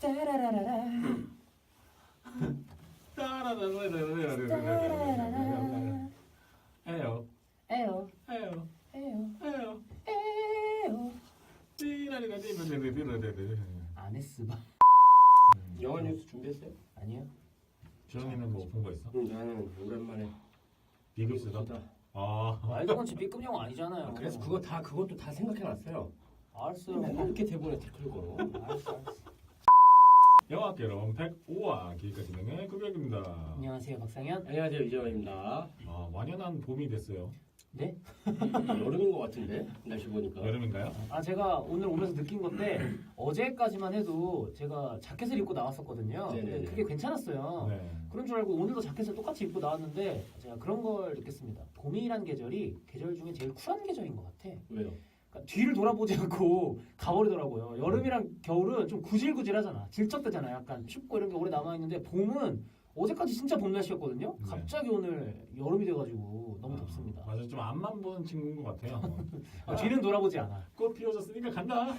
따라라라라. 에요 에요 에요 에요 에요 에요. 띠라리라띠라리라리라리라. 안 했으바. 영화 뉴스 준비했어요? 아니요. 주영이는 뭐 본 거 있어? 나는 오랜만에 비급수다? 보다. 아 와일드펀치 B급 영화 아니잖아요. 그래서 그것도 다 생각해놨어요. 알았어요. 맨날 이렇게 대본에 댓글 걸어. 알았어. 영화개론 105화 기획과 진행의 구백입니다. 안녕하세요, 박상현. 안녕하세요, 이재원입니다. 완연한 봄이 됐어요. 네? 여름인 것 같은데 날씨 보니까. 여름인가요? 제가 오늘 오면서 느낀 건데 어제까지만 해도 제가 자켓을 입고 나왔었거든요. 근데 네네네. 그게 괜찮았어요. 네. 그런 줄 알고 오늘도 자켓을 똑같이 입고 나왔는데 제가 그런 걸 느꼈습니다. 봄이란 계절이 계절 중에 제일 쿨한 계절인 것 같아. 왜요? 그러니까 뒤를 돌아보지 않고 가버리더라고요. 여름이랑 겨울은 좀 구질구질하잖아. 질척대잖아. 약간 춥고 이런 게 오래 남아있는데 봄은 어제까지 진짜 봄 날씨였거든요. 네. 갑자기 오늘 여름이 돼가지고 너무 덥습니다. 맞아, 좀 앞만 보는 친구인 것 같아요. 뒤는 돌아보지 않아. 꽃 피워졌으니까 간다.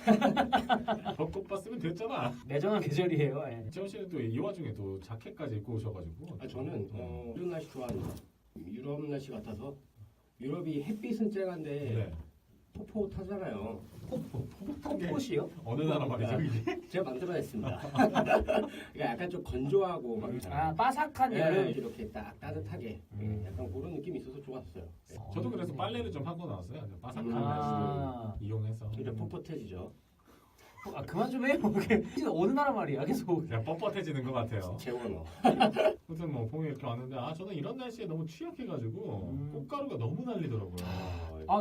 벚꽃 봤으면 됐잖아. 매정한 계절이에요. 예. 재원 씨는 또 이 와중에 또 자켓까지 입고 오셔가지고. 저는 이런 날씨 좋아합니다. 유럽 날씨 같아서. 유럽이 햇빛은 쨍한데 네. 폭포 타잖아요. 폭포시요? 어느 나라 말이죠 이게? 제가 만들어냈습니다. 그러니까 약간 좀 건조하고 막 바삭한 여름. 이렇게 딱 따뜻하게 약간 그런 느낌이 있어서 좋았어요. 저도 그래서 빨래를 좀 하고 나왔어요. 바삭한 아. 날씨를 이용해서. 이제 뻣뻣해지죠. 그만 좀 해요. 그게 어느 나라 말이야 계속. 그냥 뻣뻣해지는 것 같아요. 재원어. 아무튼 뭐 봄이 이렇게 왔는데 저는 이런 날씨에 너무 취약해가지고 꽃가루가 너무 날리더라고요.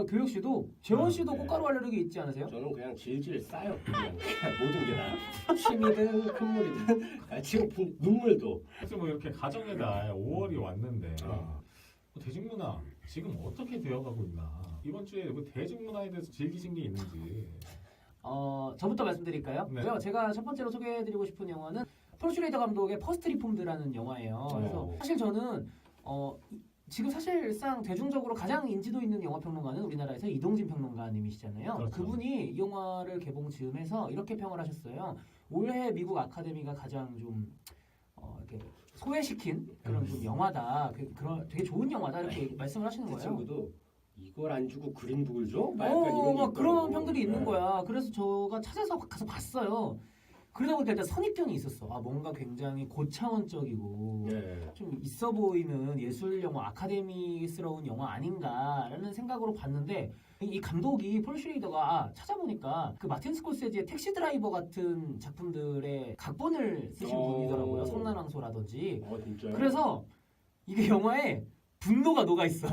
교육 씨도 재원 씨도 네. 꽃가루 알레르기 있지 않으세요? 저는 그냥 질질 싸요. 그냥 모든 게 다. 침이든 콧물이든 지금 눈물도. 그래서 뭐 이렇게 가정의 달 5월이 왔는데 대중문화 지금 어떻게 되어가고 있나? 이번 주에 뭐 대중문화에 대해서 즐기신 게 있는지. 저부터 말씀드릴까요? 네. 제가 첫 번째로 소개해드리고 싶은 영화는 폴 슈레이더 감독의 퍼스트 리폼드라는 영화예요. 그래서 사실 저는 지금 사실상 대중적으로 가장 인지도 있는 영화 평론가는 우리나라에서 이동진 평론가님이시잖아요. 그렇죠. 그분이 이 영화를 개봉 즈음해서 이렇게 평을 하셨어요. 올해 미국 아카데미가 가장 좀 이렇게 소외시킨 그런 좀 영화다. 그런 되게 좋은 영화다 이렇게 말씀을 하시는 그 거예요. 친구도 이걸 안 주고 그린북을 줘? 막 약간 이런 게 막 그런 있더라고. 평들이 있는 네. 거야. 그래서 제가 찾아서 가서 봤어요. 그러다 보니까 일단 선입견이 있었어. 뭔가 굉장히 고차원적이고 네. 좀 있어 보이는 예술 영화, 아카데미스러운 영화 아닌가라는 생각으로 봤는데 이 감독이 폴 슈레이더가 찾아보니까 그 마틴 스콜세지의 택시 드라이버 같은 작품들의 각본을 쓰신 분이더라고요. 성난왕소라든지. 진짜요? 그래서 이게 영화에 분노가 녹아 있어.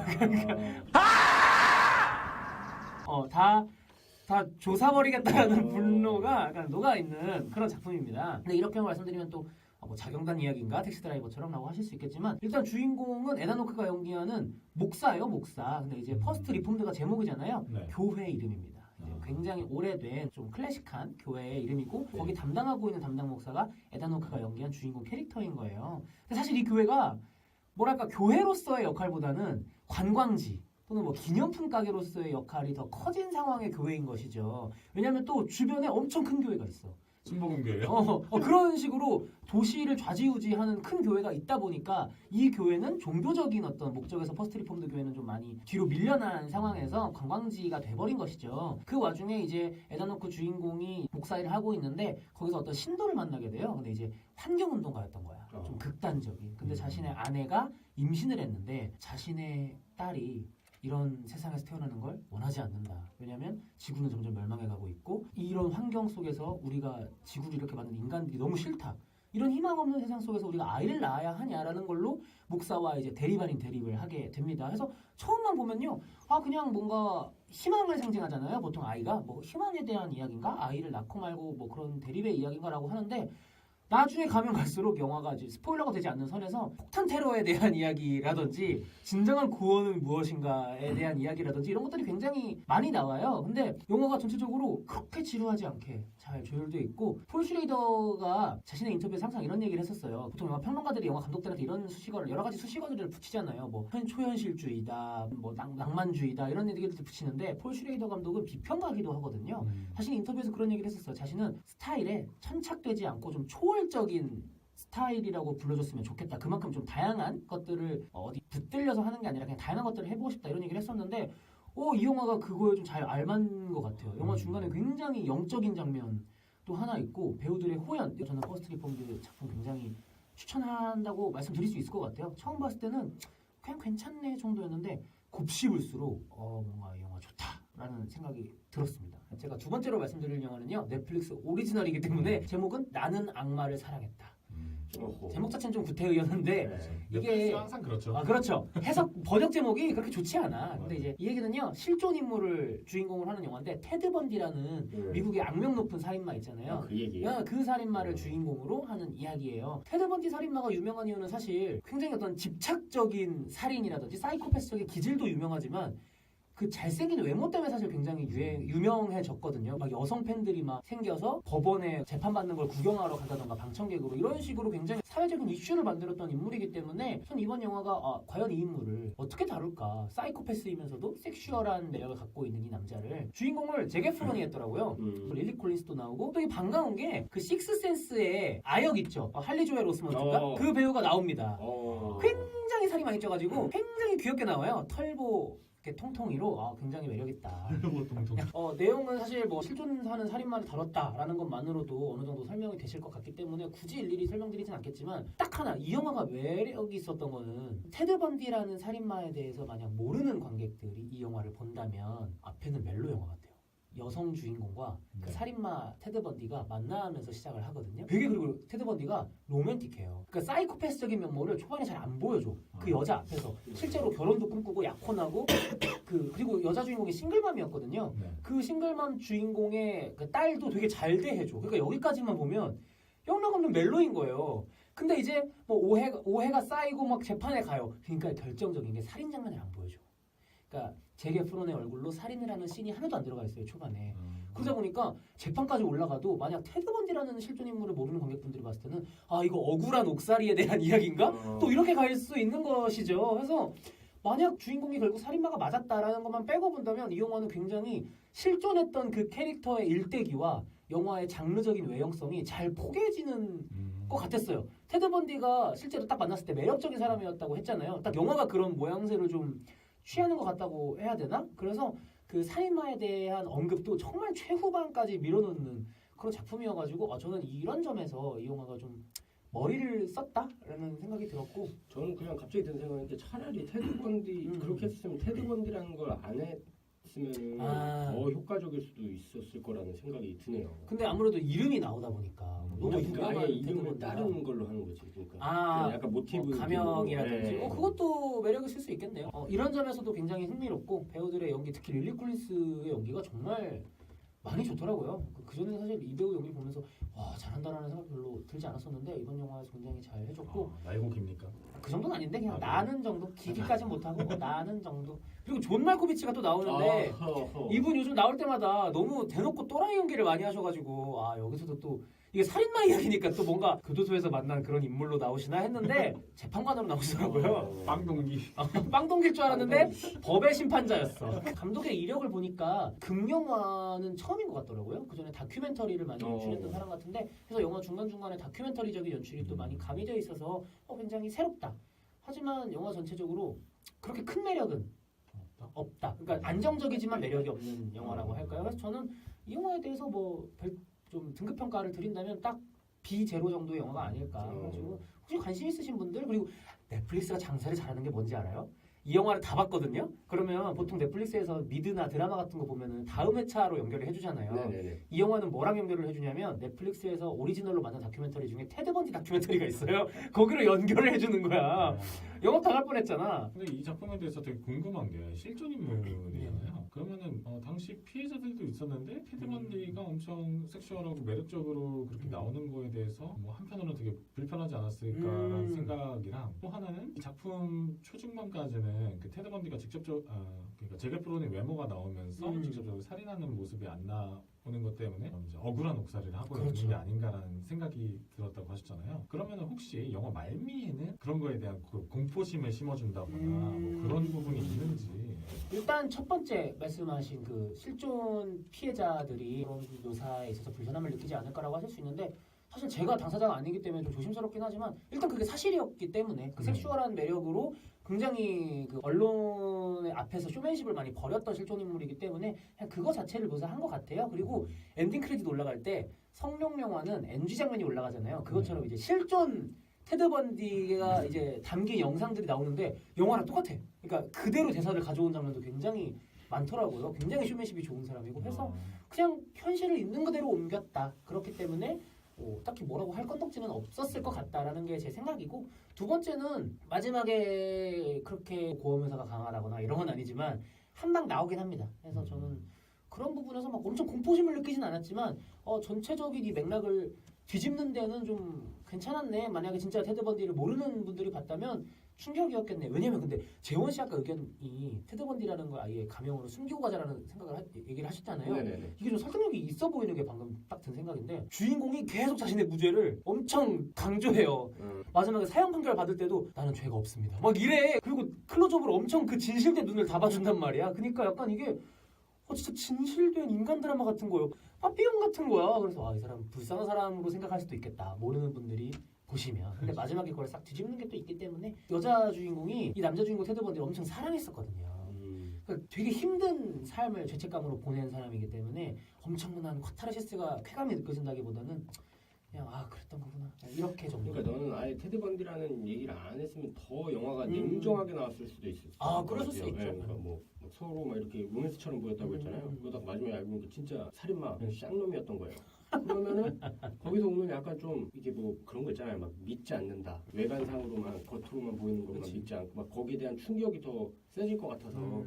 다 조사버리겠다라는 분노가 약간 녹아있는 그런 작품입니다. 근데 이렇게 말씀드리면 또 뭐 자경단 이야기인가 택시 드라이버처럼 라고 하실 수 있겠지만 일단 주인공은 에단 호크가 연기하는 목사예요, 목사. 근데 이제 퍼스트 리폼드가 제목이잖아요. 네. 교회 이름입니다. 이제 굉장히 오래된 좀 클래식한 교회의 이름이고 네. 거기 담당하고 있는 담당 목사가 에단 호크가 연기한 주인공 캐릭터인 거예요. 근데 사실 이 교회가 뭐랄까 교회로서의 역할보다는 관광지 또는 뭐 기념품 가게로서의 역할이 더 커진 상황의 교회인 것이죠. 왜냐하면 또 주변에 엄청 큰 교회가 있어. 순복음교회요? 그런 식으로 도시를 좌지우지하는 큰 교회가 있다 보니까 이 교회는 종교적인 어떤 목적에서 퍼스트 리폼드 교회는 좀 많이 뒤로 밀려난 상황에서 관광지가 돼버린 것이죠. 그 와중에 이제 에단 호크 주인공이 목사 일을 하고 있는데 거기서 어떤 신도를 만나게 돼요. 근데 이제 환경운동가였던 거야. 좀 극단적인. 근데 자신의 아내가 임신을 했는데 자신의 딸이 이런 세상에서 태어나는 걸 원하지 않는다. 왜냐하면 지구는 점점 멸망해가고 있고 이런 환경 속에서 우리가 지구를 이렇게 만든 인간들이 너무 싫다. 이런 희망 없는 세상 속에서 우리가 아이를 낳아야 하냐라는 걸로 목사와 이제 대립 아닌 대립을 하게 됩니다. 그래서 처음만 보면요, 그냥 뭔가 희망을 상징하잖아요. 보통 아이가 뭐 희망에 대한 이야기인가, 아이를 낳고 말고 뭐 그런 대립의 이야기인가라고 하는데 나중에 가면 갈수록 영화가 이제 스포일러가 되지 않는 선에서 폭탄 테러에 대한 이야기라든지 진정한 구원은 무엇인가에 대한 이야기라든지 이런 것들이 굉장히 많이 나와요. 근데 영화가 전체적으로 그렇게 지루하지 않게 잘 조율돼 있고 폴 슈레이더가 자신의 인터뷰에서 항상 이런 얘기를 했었어요. 보통 영화 평론가들이 영화 감독들한테 이런 수식어를 여러 가지 수식어들을 붙이잖아요. 뭐 초현실주의다, 뭐 낭만주의다 이런 얘기를 붙이는데 폴 슈레이더 감독은 비평가기도 하거든요. 자신이 인터뷰에서 그런 얘기를 했었어요. 자신은 스타일에 천착되지 않고 좀 초월적인 스타일이라고 불러줬으면 좋겠다. 그만큼 좀 다양한 것들을 어디 붙들려서 하는 게 아니라 그냥 다양한 것들을 해보고 싶다 이런 얘기를 했었는데 이 영화가 그거에 좀 잘 알맞는 것 같아요. 영화 중간에 굉장히 영적인 장면도 하나 있고 배우들의 호연 저는 퍼스트 리폼드 작품 굉장히 추천한다고 말씀드릴 수 있을 것 같아요. 처음 봤을 때는 그냥 괜찮네 정도였는데 곱씹을수록 뭔가 이 영화 좋다라는 생각이 들었습니다. 제가 두 번째로 말씀드릴 영화는요 넷플릭스 오리지널이기 때문에 제목은 나는 악마를 사랑했다. 제목 자체는 좀 구태의연한데 이게 항상 그렇죠. 그렇죠. 해석 번역 제목이 그렇게 좋지 않아. 근데 이제 이 얘기는요 실존 인물을 주인공으로 하는 영화인데 테드 번디라는 미국의 악명 높은 살인마 있잖아요. 그 얘기예요. 그 살인마를 주인공으로 하는 이야기예요. 테드 번디 살인마가 유명한 이유는 사실 굉장히 어떤 집착적인 살인이라든지 사이코패스적인 기질도 유명하지만 그 잘생긴 외모 때문에 사실 굉장히 유명해졌거든요. 막 여성 팬들이 막 생겨서 법원에 재판받는 걸 구경하러 간다던가 방청객으로 이런 식으로 굉장히 사회적인 이슈를 만들었던 인물이기 때문에 전 이번 영화가 과연 이 인물을 어떻게 다룰까. 사이코패스이면서도 섹슈얼한 매력을 갖고 있는 이 남자를 주인공을 잭 에프론이 했더라고요. 릴리 콜린스도 나오고 또 이 반가운 게 그 식스센스의 아역 있죠. 할리 조엘 오스먼트가 그 배우가 나옵니다. 굉장히 살이 많이 쪄가지고 굉장히 귀엽게 나와요. 털보 통통이로 굉장히 매력있다. 내용은 사실 뭐 실존하는 살인마를 다뤘다라는 것만으로도 어느 정도 설명이 되실 것 같기 때문에 굳이 일일이 설명드리진 않겠지만 딱 하나 이 영화가 매력이 있었던 거는 테드 번디라는 살인마에 대해서 만약 모르는 관객들이 이 영화를 본다면 앞에는 멜로 영화 같아요. 여성 주인공과 그 살인마 테드 번디가 만나면서 시작을 하거든요. 되게 그리고 테드 번디가 로맨틱해요. 그러니까 사이코패스적인 면모를 초반에 잘 안 보여줘. 그 여자 앞에서 실제로 결혼도 꿈꾸고 약혼하고 그리고 여자 주인공이 싱글맘이었거든요. 그 싱글맘 주인공의 그 딸도 되게 잘 대해줘. 그러니까 여기까지만 보면 영락없는 멜로인 거예요. 근데 이제 뭐 오해가 쌓이고 막 재판에 가요. 그러니까 결정적인 게 살인 장면을 안 보여줘. 그러니까 잭 에프론의 얼굴로 살인을 하는 씬이 하나도 안 들어가 있어요 초반에. 그러다 보니까 재판까지 올라가도 만약 테드 번디라는 실존 인물을 모르는 관객분들이 봤을 때는 이거 억울한 옥살이에 대한 이야기인가? 또 이렇게 갈 수 있는 것이죠. 그래서 만약 주인공이 결국 살인마가 맞았다라는 것만 빼고 본다면 이 영화는 굉장히 실존했던 그 캐릭터의 일대기와 영화의 장르적인 외형성이 잘 포개지는 것 같았어요. 테드 번디가 실제로 딱 만났을 때 매력적인 사람이었다고 했잖아요. 딱 영화가 그런 모양새를 좀 취하는 것 같다고 해야 되나? 그래서 그 살인마에 대한 언급도 정말 최후반까지 밀어넣는 그런 작품이어가지고 저는 이런 점에서 이 영화가 좀 머리를 썼다라는 생각이 들었고 저는 그냥 갑자기 든 생각인 게 차라리 테드 번디 그렇게 했으면 테드 번디라는 걸 안 했으면 더 효과적일 수도 있었을 거라는 생각이 드네요. 근데 아무래도 이름이 나오다 보니까 너무 유명한 아예 이름을 테드 번디가. 다른 걸로 하는 거지. 그러니까 약간 모티브 가명이라든지 그것도 매력이 있을 수 있겠네요. 이런 점에서도 굉장히 흥미롭고 배우들의 연기 특히 릴리 콜린스의 연기가 정말 많이 좋더라고요. 그전에는 사실 이 배우 연기 보면서 와 잘한다라는 생각 별로 들지 않았었는데 이번 영화에서 굉장히 잘 해줬고 나이공깁니까? 그 정도는 아닌데 그냥 나는 정도 기기까지는 못하고 나는 정도. 그리고 존 말코비치가 또 나오는데 이분 요즘 나올 때마다 너무 대놓고 또라이 연기를 많이 하셔가지고 여기서도 또 이게 살인마 이야기니까 또 뭔가 교도소에서 만난 그런 인물로 나오시나 했는데 재판관으로 나오시더라고요. 빵동기일 줄 알았는데 법의 심판자였어. 감독의 이력을 보니까 극영화는 처음인 것 같더라고요. 그 전에 다큐멘터리를 많이 연출했던 사람 같은데 그래서 영화 중간중간에 다큐멘터리적인 연출이 또 많이 가미되어 있어서 굉장히 새롭다. 하지만 영화 전체적으로 그렇게 큰 매력은 없다. 그러니까 안정적이지만 매력이 없는 영화라고 할까요? 그래서 저는 이 영화에 대해서 좀 등급 평가를 드린다면 딱 B0 정도의 영화가 아닐까. 그래가지고 혹시 관심 있으신 분들 그리고 넷플릭스가 장사를 잘하는 게 뭔지 알아요? 이 영화를 다 봤거든요. 그러면 보통 넷플릭스에서 미드나 드라마 같은 거 보면은 다음 회차로 연결을 해주잖아요. 네네네. 이 영화는 뭐랑 연결을 해주냐면 넷플릭스에서 오리지널로 만든 다큐멘터리 중에 테드 번디 다큐멘터리가 있어요. 거기로 연결을 해주는 거야. 영화 당할 뻔했잖아. 근데 이 작품에 대해서 되게 궁금한 게 실존 인물이잖아요. 그러면은 당시 피해자들도 있었는데 테드 번디가 엄청 섹슈얼하고 매력적으로 그렇게 나오는 거에 대해서 뭐 한편으로는 되게 불편하지 않았을까라는 생각이랑 또 하나는 이 작품 초중반까지는 그 테드 번디가 그러니까 제게 프론의 외모가 나오면서 직접적으로 살인하는 모습이 안 나오는 것 때문에 이제 억울한 옥살이를 하고 그렇죠. 있는 게 아닌가라는 생각이 들었다고 하셨잖아요. 그러면 혹시 영화 말미에는 그런 거에 대한 그 공포심을 심어준다거나 뭐 그런 부분이 있는지. 일단 첫 번째 말씀하신 그 실존 피해자들이 그런 묘사에 있어서 불편함을 느끼지 않을까라고 하실 수 있는데 사실 제가 당사자가 아니기 때문에 좀 조심스럽긴 하지만 일단 그게 사실이었기 때문에 그 섹슈얼한 매력으로 굉장히 그 언론의 앞에서 쇼맨십을 많이 벌였던 실존 인물이기 때문에 그냥 그거 자체를 묘사한 것 같아요. 그리고 엔딩 크레딧 올라갈 때 성룡 영화는 NG 장면이 올라가잖아요. 그것처럼 이제 실존 테드 번디가 이제 담긴 영상들이 나오는데 영화랑 똑같아. 그러니까 그대로 대사를 가져온 장면도 굉장히 많더라고요. 굉장히 쇼맨십이 좋은 사람이고 해서 그냥 현실을 있는 그대로 옮겼다. 그렇기 때문에 딱히 뭐라고 할 건덕지는 없었을 것 같다라는 게 제 생각이고 두 번째는 마지막에 그렇게 고어묘사가 강하다거나 이런 건 아니지만 한 방 나오긴 합니다. 그래서 저는 그런 부분에서 막 엄청 공포심을 느끼진 않았지만 전체적인 이 맥락을 뒤집는 데는 좀 괜찮았네. 만약에 진짜 테드 번디를 모르는 분들이 봤다면 충격이었겠네. 왜냐면 근데 재원 씨 아까 의견이 테드 번디라는 걸 아예 가명으로 숨기고 가자라는 생각을 얘기를 하셨잖아요. 네네네. 이게 좀 설득력이 있어 보이는 게 방금 딱 든 생각인데 주인공이 계속 자신의 무죄를 엄청 강조해요. 마지막에 사형 판결 받을 때도 나는 죄가 없습니다. 막 이래. 그리고 클로즈업으로 엄청 그 진실된 눈을 다 봐준단 말이야. 그러니까 약간 이게 진짜 진실된 인간 드라마 같은 거예요. 파피용 같은 거야. 그래서 이 사람 불쌍한 사람으로 생각할 수도 있겠다. 모르는 분들이 보시면. 근데 마지막에 그걸 싹 뒤집는 게 또 있기 때문에 여자 주인공이 이 남자 주인공 테드 번디를 엄청 사랑했었거든요. 그러니까 되게 힘든 삶을 죄책감으로 보낸 사람이기 때문에 엄청난 카타르시스가 쾌감이 느껴진다기보다는 그냥 그랬던 거구나 이렇게 정도. 그러니까 너는 아예 테드 번디라는 얘기를 안 했으면 더 영화가 냉정하게 나왔을 수도 있을 그랬을 수 있죠. 그러니까 뭐 서로 막 이렇게 로맨스처럼 보였다고 했잖아요. 그러다 마지막에 알고 보니까 진짜 살인마 그냥 쌍놈이었던 거예요. 그러면은 거기서 오면 약간 좀 이게 뭐 그런 거 있잖아요. 막 믿지 않는다. 외관상으로만 겉으로만 보이는 것만 그치. 믿지 않고 막 거기에 대한 충격이 더 세질 것 같아서.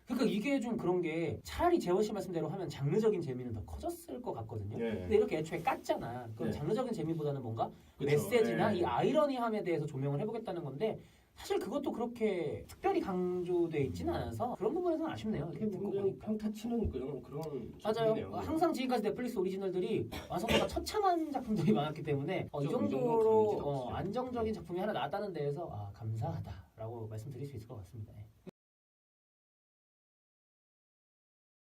그러니까 이게 좀 그런 게 차라리 재원 씨 말씀대로 하면 장르적인 재미는 더 커졌을 것 같거든요. 네. 근데 이렇게 애초에 깠잖아. 그럼 네. 장르적인 재미보다는 뭔가 그쵸. 메시지나 네. 이 아이러니함에 대해서 조명을 해보겠다는 건데 사실 그것도 그렇게 특별히 강조돼 있지는 않아서 그런 부분에서는 아쉽네요. 이렇게 듣고 그냥 보니까. 평타치는 그런 맞아요. 작품이네요. 항상 지금까지 넷플릭스 오리지널들이 완성도가 처참한 작품들이 많았기 때문에 이 이 정도는 정도로 감지가 없어요. 안정적인 작품이 하나 나왔다는 데에서 감사하다라고 말씀드릴 수 있을 것 같습니다. 예.